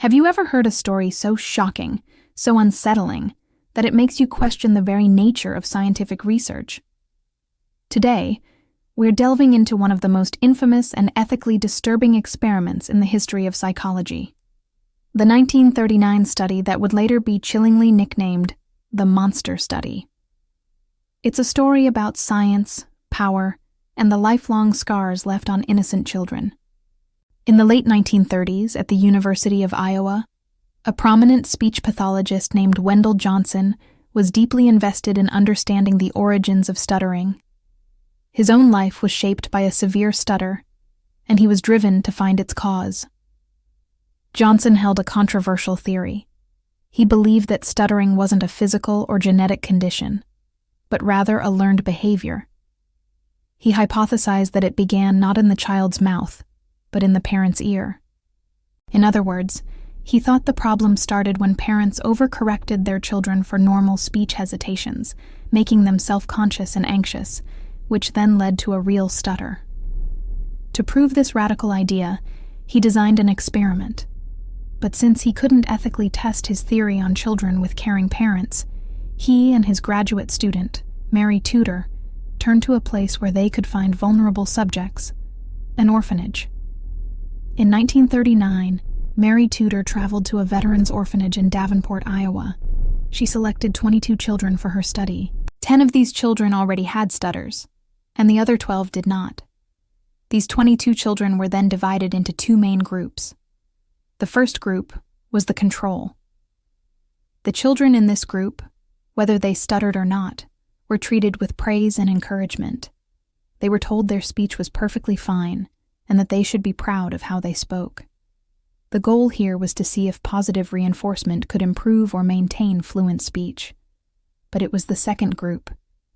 Have you ever heard a story so shocking, so unsettling, that it makes you question the very nature of scientific research? Today, we're delving into one of the most infamous and ethically disturbing experiments in the history of psychology. The 1939 study that would later be chillingly nicknamed the Monster Study. It's a story about science, power, and the lifelong scars left on innocent children. In the late 1930s, at the University of Iowa, a prominent speech pathologist named Wendell Johnson was deeply invested in understanding the origins of stuttering. His own life was shaped by a severe stutter, and he was driven to find its cause. Johnson held a controversial theory. He believed that stuttering wasn't a physical or genetic condition, but rather a learned behavior. He hypothesized that it began not in the child's mouth, but in the parent's ear. In other words, he thought the problem started when parents overcorrected their children for normal speech hesitations, making them self-conscious and anxious, which then led to a real stutter. To prove this radical idea, he designed an experiment. But since he couldn't ethically test his theory on children with caring parents, he and his graduate student, Mary Tudor, turned to a place where they could find vulnerable subjects, an orphanage. In 1939, Mary Tudor traveled to a veterans orphanage in Davenport, Iowa. She selected 22 children for her study. 10 of these children already had stutters, and the other 12 did not. These 22 children were then divided into two main groups. The first group was the control. The children in this group, whether they stuttered or not, were treated with praise and encouragement. They were told their speech was perfectly fine and that they should be proud of how they spoke. The goal here was to see if positive reinforcement could improve or maintain fluent speech. But it was the second group,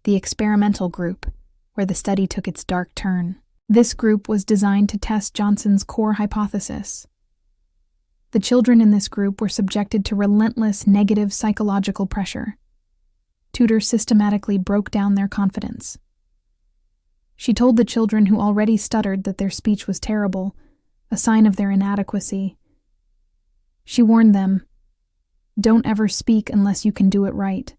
the experimental group, where the study took its dark turn. This group was designed to test Johnson's core hypothesis. The children in this group were subjected to relentless negative psychological pressure. Tudor systematically broke down their confidence. She told the children who already stuttered that their speech was terrible, a sign of their inadequacy. She warned them, "Don't ever speak unless you can do it right.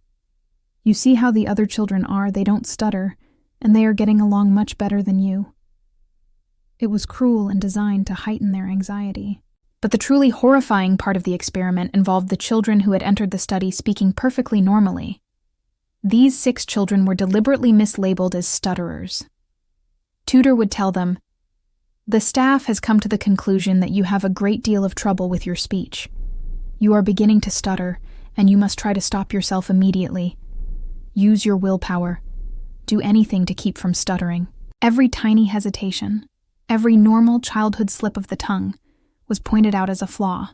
You see how the other children are, they don't stutter, and they are getting along much better than you." It was cruel and designed to heighten their anxiety. But the truly horrifying part of the experiment involved the children who had entered the study speaking perfectly normally. These 6 children were deliberately mislabeled as stutterers. Tudor would tell them, "The staff has come to the conclusion that you have a great deal of trouble with your speech. You are beginning to stutter, and you must try to stop yourself immediately. Use your willpower. Do anything to keep from stuttering." Every tiny hesitation, every normal childhood slip of the tongue, was pointed out as a flaw,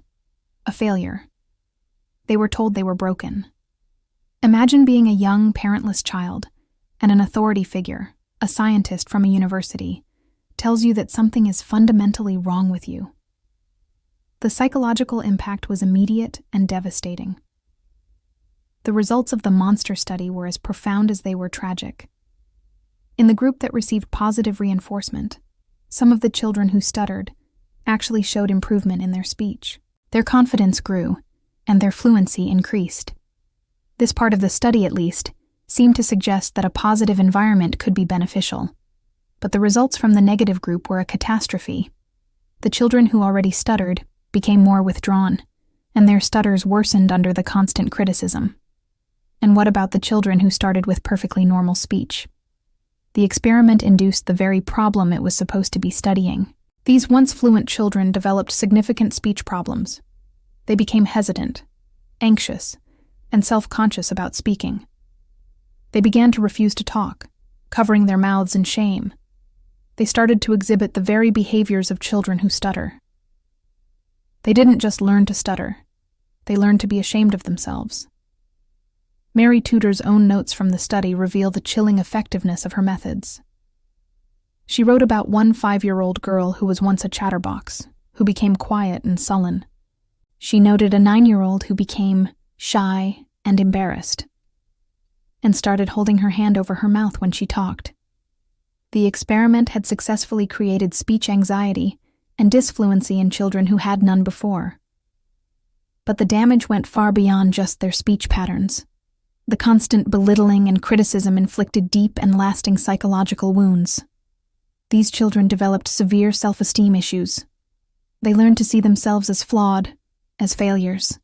a failure. They were told they were broken. Imagine being a young, parentless child, and an authority figure, a scientist from a university, tells you that something is fundamentally wrong with you. The psychological impact was immediate and devastating. The results of the Monster Study were as profound as they were tragic. In the group that received positive reinforcement, some of the children who stuttered actually showed improvement in their speech. Their confidence grew, and their fluency increased. This part of the study, at least, seemed to suggest that a positive environment could be beneficial. But the results from the negative group were a catastrophe. The children who already stuttered became more withdrawn, and their stutters worsened under the constant criticism. And what about the children who started with perfectly normal speech? The experiment induced the very problem it was supposed to be studying. These once fluent children developed significant speech problems. They became hesitant, anxious, and self-conscious about speaking. They began to refuse to talk, covering their mouths in shame. They started to exhibit the very behaviors of children who stutter. They didn't just learn to stutter. They learned to be ashamed of themselves. Mary Tudor's own notes from the study reveal the chilling effectiveness of her methods. She wrote about one 5-year-old girl who was once a chatterbox, who became quiet and sullen. She noted a 9-year-old who became shy and embarrassed, and started holding her hand over her mouth when she talked. The experiment had successfully created speech anxiety and disfluency in children who had none before. But the damage went far beyond just their speech patterns. The constant belittling and criticism inflicted deep and lasting psychological wounds. These children developed severe self-esteem issues. They learned to see themselves as flawed, as failures.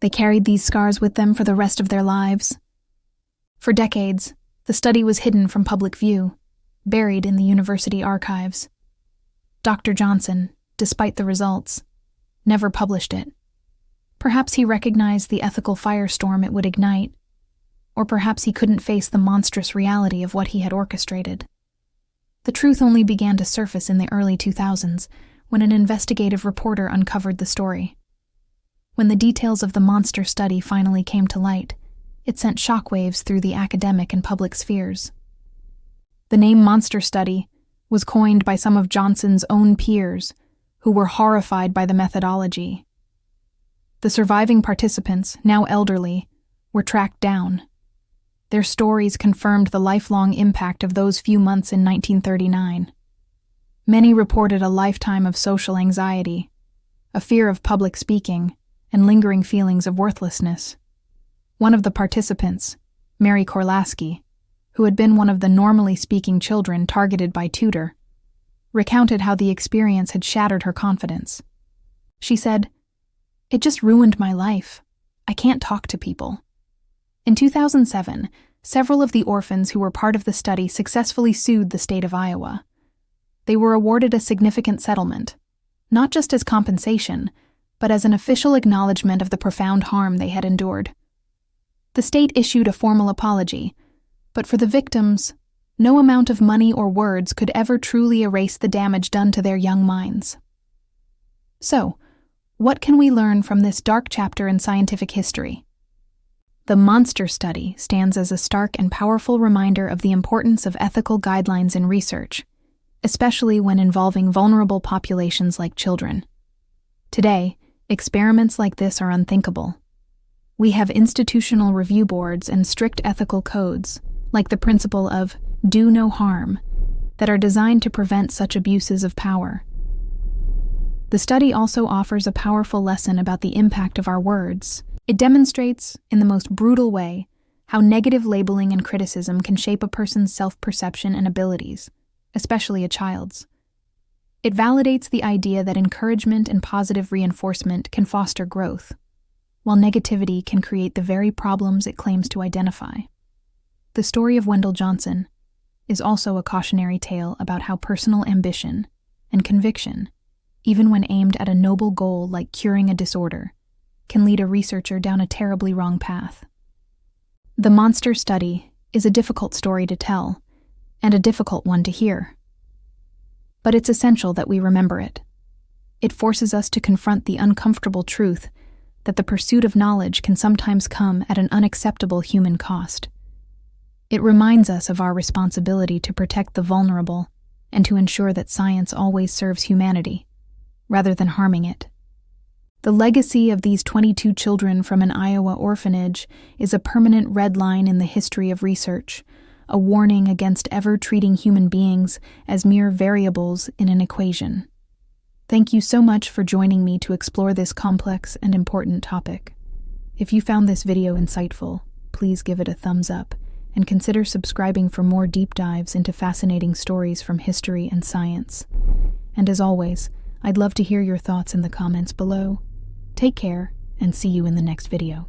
They carried these scars with them for the rest of their lives. For decades, the study was hidden from public view, buried in the university archives. Dr. Johnson, despite the results, never published it. Perhaps he recognized the ethical firestorm it would ignite, or perhaps he couldn't face the monstrous reality of what he had orchestrated. The truth only began to surface in the early 2000s, when an investigative reporter uncovered the story. When the details of the monster study finally came to light, it sent shockwaves through the academic and public spheres. The name monster study was coined by some of Johnson's own peers, who were horrified by the methodology. The surviving participants, now elderly, were tracked down. Their stories confirmed the lifelong impact of those few months in 1939. Many reported a lifetime of social anxiety, a fear of public speaking, and lingering feelings of worthlessness. One of the participants, Mary Korlaski, who had been one of the normally speaking children targeted by Tudor, recounted how the experience had shattered her confidence. She said, "It just ruined my life. I can't talk to people." In 2007, several of the orphans who were part of the study successfully sued the state of Iowa. They were awarded a significant settlement, not just as compensation, but as an official acknowledgement of the profound harm they had endured. The state issued a formal apology, but for the victims, no amount of money or words could ever truly erase the damage done to their young minds. So, what can we learn from this dark chapter in scientific history? The monster study stands as a stark and powerful reminder of the importance of ethical guidelines in research, especially when involving vulnerable populations like children. Today, experiments like this are unthinkable. We have institutional review boards and strict ethical codes, like the principle of do no harm, that are designed to prevent such abuses of power. The study also offers a powerful lesson about the impact of our words. It demonstrates, in the most brutal way, how negative labeling and criticism can shape a person's self-perception and abilities, especially a child's. It validates the idea that encouragement and positive reinforcement can foster growth, while negativity can create the very problems it claims to identify. The story of Wendell Johnson is also a cautionary tale about how personal ambition and conviction, even when aimed at a noble goal like curing a disorder, can lead a researcher down a terribly wrong path. The monster study is a difficult story to tell, and a difficult one to hear. But it's essential that we remember it. It forces us to confront the uncomfortable truth that the pursuit of knowledge can sometimes come at an unacceptable human cost. It reminds us of our responsibility to protect the vulnerable and to ensure that science always serves humanity, rather than harming it. The legacy of these 22 children from an Iowa orphanage is a permanent red line in the history of research, a warning against ever treating human beings as mere variables in an equation. Thank you so much for joining me to explore this complex and important topic. If you found this video insightful, please give it a thumbs up and consider subscribing for more deep dives into fascinating stories from history and science. And as always, I'd love to hear your thoughts in the comments below. Take care, and see you in the next video.